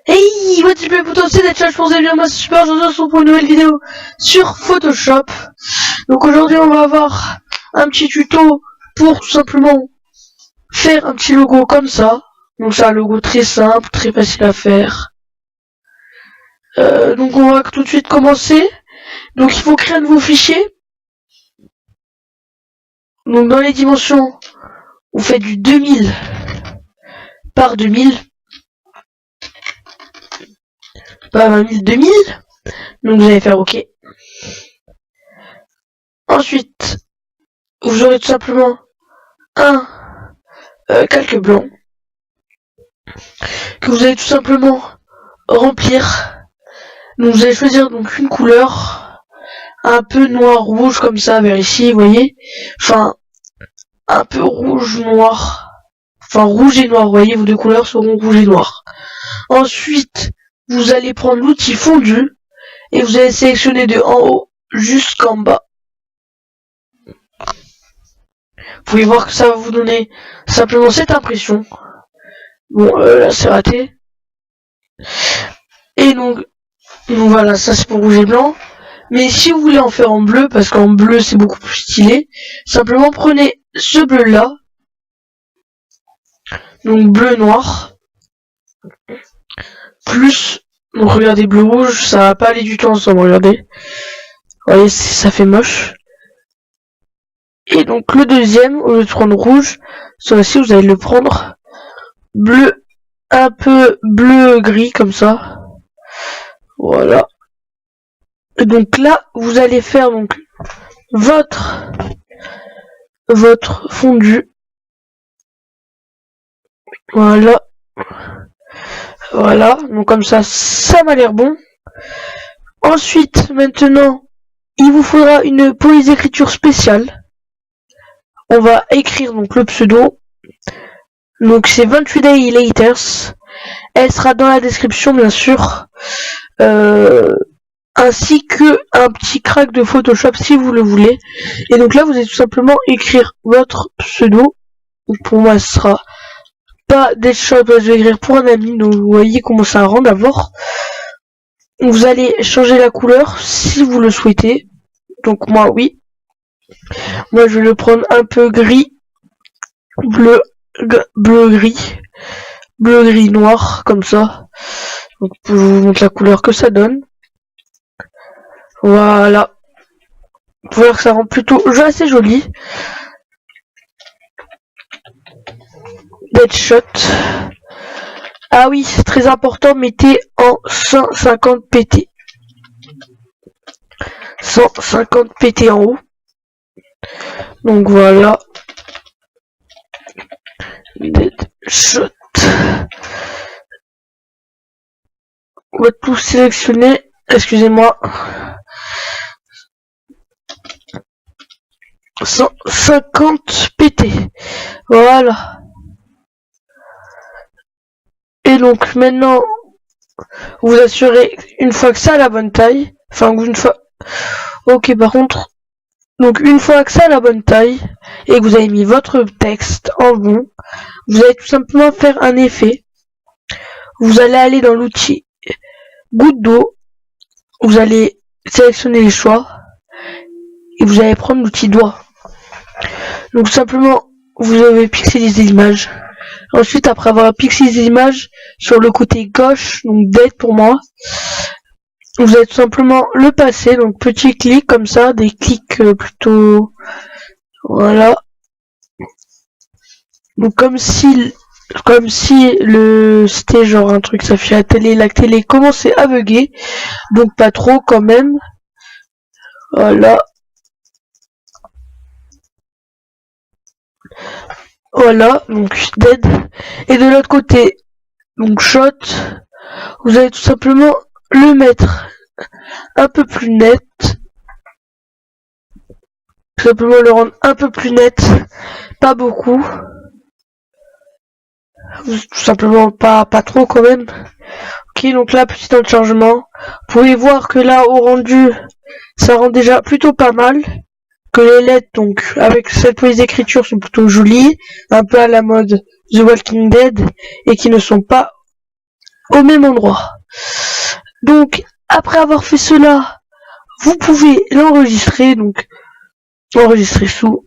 Hey, what's up les potos, c'est Deadshot, je pensais bien, moi c'est super, je vous retrouve pour une nouvelle vidéo sur Photoshop. Donc aujourd'hui on va avoir un petit tuto pour tout simplement faire un petit logo comme ça. Donc c'est un logo très simple, très facile à faire. Donc on va tout de suite commencer. Donc il faut créer un nouveau fichier. Donc dans les dimensions, on fait du 2000 par 2000. Pas 20 000, 2000. Donc vous allez faire OK. Ensuite, vous aurez tout simplement un calque blanc que vous allez tout simplement remplir. Donc vous allez choisir donc une couleur un peu noir rouge comme ça vers ici, vous voyez, enfin un peu rouge noir, enfin rouge et noir, vous voyez, vos deux couleurs seront rouge et noir. Ensuite vous allez prendre l'outil fondu et vous allez sélectionner de en haut jusqu'en bas. Vous pouvez voir que ça va vous donner simplement cette impression. Bon, là c'est raté. Et donc voilà, ça c'est pour rouge et blanc. Mais si vous voulez en faire en bleu, parce qu'en bleu c'est beaucoup plus stylé, simplement prenez ce bleu là. Donc bleu noir. Plus, donc regardez bleu rouge, ça va pas aller du tout ensemble, regardez. Vous voyez, ça fait moche. Et donc le deuxième, au lieu de prendre rouge, celui-ci vous allez le prendre bleu, un peu bleu gris comme ça. Voilà. Et donc là, vous allez faire donc votre fondu. Voilà. Voilà. Donc comme ça m'a l'air bon. Ensuite, maintenant, il vous faudra une police d'écriture spéciale. On va écrire donc le pseudo. Donc c'est 28 Days Later. Elle sera dans la description bien sûr. Ainsi que un petit crack de Photoshop si vous le voulez. Et donc là vous allez tout simplement écrire votre pseudo. Donc pour moi ce sera pas Deadshot, je vais écrire pour un ami. Donc vous voyez comment ça rend d'abord. Vous allez changer la couleur si vous le souhaitez. Donc moi oui. Moi je vais le prendre un peu gris, bleu gris, bleu gris noir comme ça. Donc je vous montre la couleur que ça donne. Voilà. Vous voyez que ça rend plutôt assez joli. Deadshot. Ah oui, c'est très important, mettez en 150 pt. 150 pt en haut. Donc voilà. Deadshot. On va tout sélectionner. Excusez-moi. 150 pt. Voilà. Et donc maintenant, vous assurez une fois que ça a la bonne taille. Enfin, une fois. Ok, par contre. Donc une fois que ça a la bonne taille et que vous avez mis votre texte en bon, vous allez tout simplement faire un effet. Vous allez aller dans l'outil goutte d'eau. Vous allez sélectionner les choix et vous allez prendre l'outil doigt. Donc simplement, vous avez pixelisé l'image. Ensuite, après avoir pixelisé l'image sur le côté gauche, donc dead pour moi, vous allez tout simplement le passer. Donc petit clic comme ça, des clics plutôt, voilà. Donc comme si c'était genre un truc s'affichait à la télé commençait à bugger, donc pas trop quand même. Voilà. Voilà, donc dead. Et de l'autre côté, donc shot, vous allez tout simplement le mettre un peu plus net. Tout simplement le rendre un peu plus net, pas beaucoup. Tout simplement pas trop quand même. Ok, donc là, petit temps de chargement. Vous pouvez voir que là, au rendu, ça rend déjà plutôt pas mal. Que les lettres, donc, avec cette police d'écriture, sont plutôt jolies. Un peu à la mode The Walking Dead. Et qui ne sont pas au même endroit. Donc, après avoir fait cela, vous pouvez l'enregistrer, donc enregistrer sous.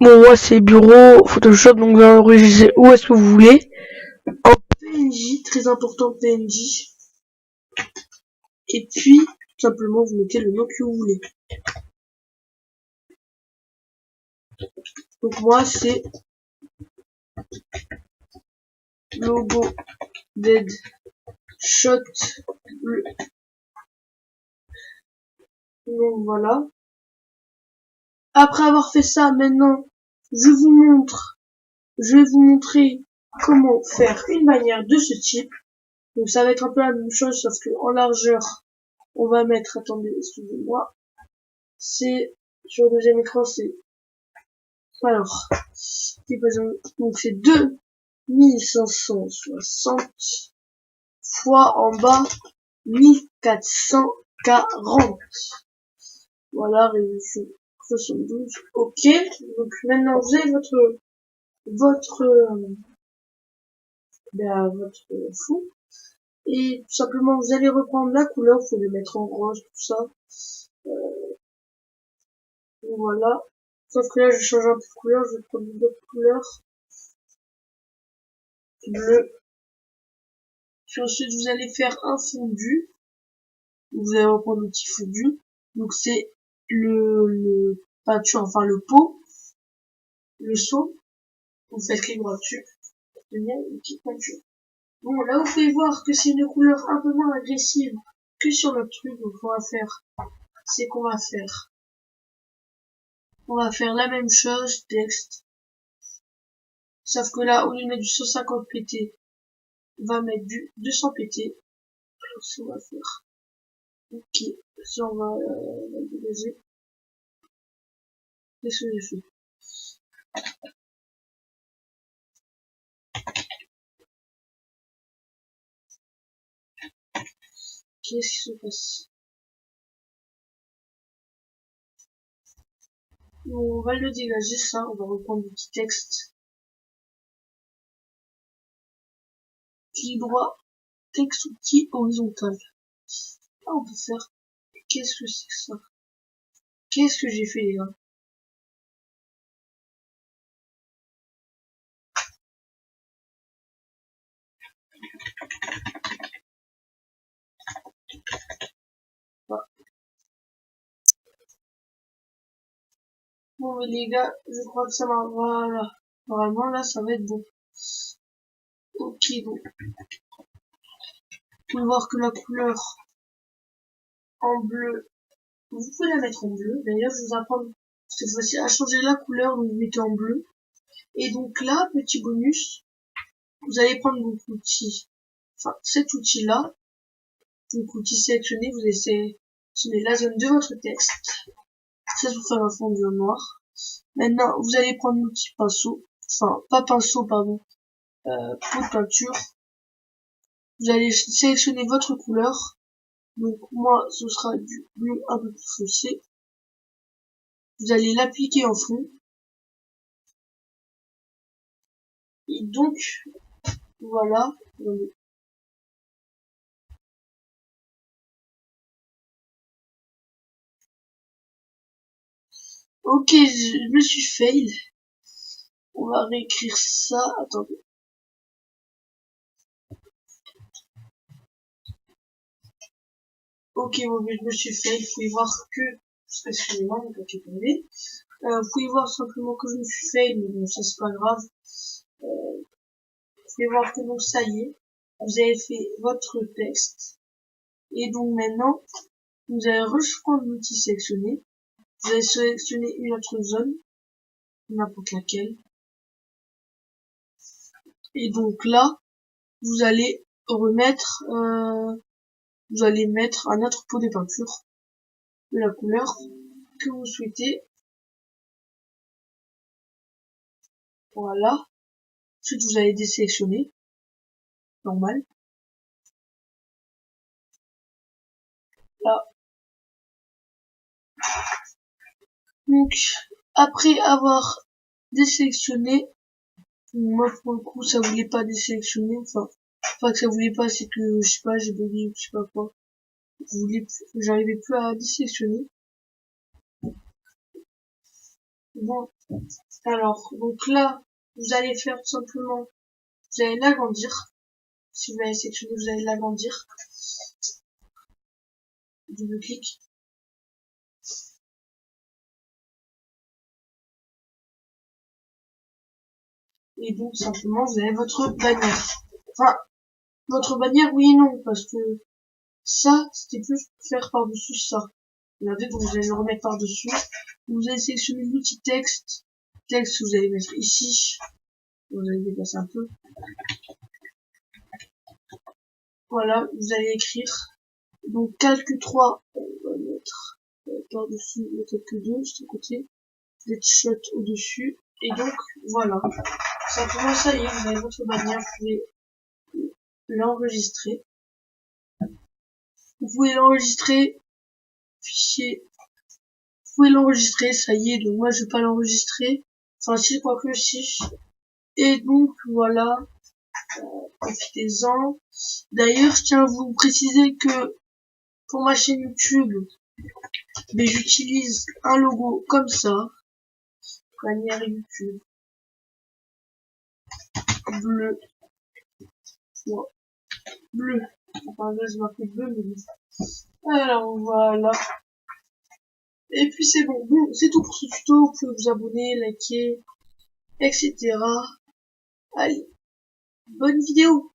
Bon, moi c'est bureau, Photoshop, donc vous enregistrez où est-ce que vous voulez. En PNJ, très important PNJ. Et puis, tout simplement, vous mettez le nom que vous voulez. Donc moi c'est logo dead shot bleu. Donc voilà. Après avoir fait ça, maintenant, je vais vous montrer comment faire une bannière de ce type. Donc ça va être un peu la même chose, sauf que en largeur, on va mettre, attendez, excusez-moi, c'est, sur le deuxième écran, c'est, alors, donc c'est 2560 fois en bas 1440. Voilà, résolution 72. Ok. Donc maintenant vous avez votre fond. Et tout simplement vous allez reprendre la couleur, vous le mettre en rose, tout ça. Voilà. Sauf que là je change un peu de couleur, je vais prendre une autre couleur. Bleu. Puis ensuite vous allez faire un fondu. Vous allez reprendre l'outil fondu. Donc c'est le peinture, enfin le pot, le seau. Vous faites clic droit dessus. Obtenir une petite peinture. Bon, là vous pouvez voir que c'est une couleur un peu moins agressive que sur notre truc. Donc on va faire, c'est qu'on va faire. On va faire la même chose, texte. Sauf que là, au lieu de mettre du 150 pt, on va mettre du 200 pt. Alors ça on va faire. Ok, ça on va dégager. Qu'est-ce que j'ai fait? Qu'est-ce qui se passe? On va le dégager ça, on va reprendre le petit texte. Clic droit, texte outil horizontal. Ah, on peut faire. Qu'est-ce que c'est que ça? Qu'est-ce que j'ai fait les gars? Ah. Bon mais les gars, je crois que ça va. Voilà. Normalement là ça va être bon. Ok donc. Vous pouvez voir que la couleur en bleu, vous pouvez la mettre en bleu. D'ailleurs je vous apprends cette fois-ci à changer la couleur, donc vous mettez en bleu. Et donc là, petit bonus, vous allez prendre donc l'outil, enfin cet outil-là, donc outil sélectionné, vous allez sélectionner la zone de votre texte. Ça vous faire un fondu en noir. Maintenant, vous allez prendre l'outil pinceau, enfin pas pinceau pardon, pot de peinture. Vous allez sélectionner votre couleur. Donc moi, ce sera du bleu un peu plus foncé. Vous allez l'appliquer en fond. Et donc, voilà. Ok, je me suis fail. On va réécrire ça. Attendez. Ok, bon, mais je me suis fail. Vous pouvez voir que... Excusez-moi, mon papier est tombé. Vous pouvez voir simplement que je me suis fail, mais bon, ça c'est pas grave. Vous pouvez voir que bon, ça y est. Vous avez fait votre texte. Et donc maintenant, vous allez reprendre l'outil sélectionné. Vous allez sélectionner une autre zone, n'importe laquelle. Et donc là, vous allez remettre, vous allez mettre un autre pot de peinture de la couleur que vous souhaitez. Voilà. Ensuite, vous allez désélectionner. Normal. Là. Donc, après avoir désélectionné, Moi, pour le coup, ça voulait pas désélectionner, enfin, pas que ça voulait pas, c'est que, je sais pas, j'ai bugué, je sais pas quoi. J'arrivais plus à désélectionner. Bon. Alors, donc là, vous allez faire tout simplement, vous allez l'agrandir. Si vous l'avez sélectionné, vous allez l'agrandir. Double clic. Et donc, simplement, vous avez votre bannière. Enfin, votre bannière, oui et non, parce que ça, c'était plus faire par-dessus ça. Regardez, donc vous allez le remettre par-dessus. Vous allez sélectionner l'outil texte. Texte, vous allez mettre ici. Vous allez déplacer un peu. Voilà, vous allez écrire. Donc, calque 3, on va mettre par-dessus le calque 2, juste à côté. Shot au-dessus. Et donc, voilà. Simplement, ça y est, vous avez votre bannière, vous pouvez l'enregistrer. Vous pouvez l'enregistrer, fichier. Vous pouvez l'enregistrer, ça y est, donc moi je vais pas l'enregistrer. Enfin si, quoique si. Et donc voilà, profitez-en. D'ailleurs, je tiens à vous préciser que pour ma chaîne YouTube, mais j'utilise un logo comme ça. Bannière YouTube. Bleu. Ouais. Bleu. Enfin là je marque bleu, mais bon. Alors voilà. Et puis c'est bon. Bon, c'est tout pour ce tuto. Vous pouvez vous abonner, liker, etc. Allez, bonne vidéo!